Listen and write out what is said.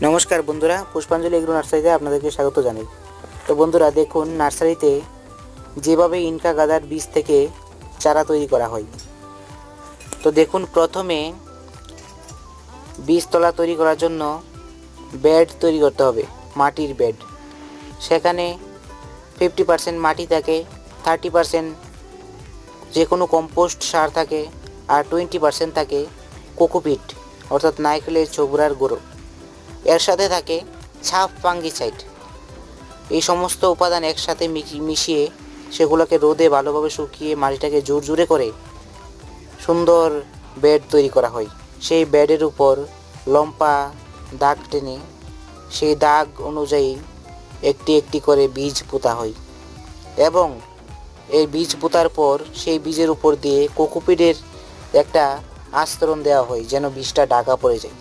নমস্কার বন্ধুরা, পুষ্পাঞ্জলি এগ্রো নার্সারিতে আপনাদেরকে স্বাগত জানাই। তো বন্ধুরা দেখুন, নার্সারিতে যেভাবে ইনকা গাঁদার বীজ থেকে চারা তৈরি করা হয়। তো দেখুন, প্রথমে বীজতলা তৈরি করার জন্য বেড তৈরি করতে হবে, মাটির বেড। সেখানে 50% মাটি থাকে, 30% যে কোনো কম্পোস্ট সার থাকে, আর 20% থাকে কোকোপিট অর্থাৎ নারকেলের ছোবড়ার গুঁড়ো। এর সাথে থাকে ছাপ ফাঙ্গিসাইড। এই সমস্ত উপাদান একসাথে মিশিয়ে সেগুলোকে রোদে ভালোভাবে শুকিয়ে মাটিটাকে জোরজোরে করে সুন্দর বেড তৈরি করা হয়। সেই বেডের উপর লম্বা দাগ টেনে সেই দাগ অনুযায়ী একটি একটি করে বীজ পোঁতা হয় এবং এই বীজ পোঁতার পর সেই বীজের উপর দিয়ে কোকোপিটের একটা আস্তরণ দেওয়া হয় যেন বীজটা ঢাকা পড়ে যায়।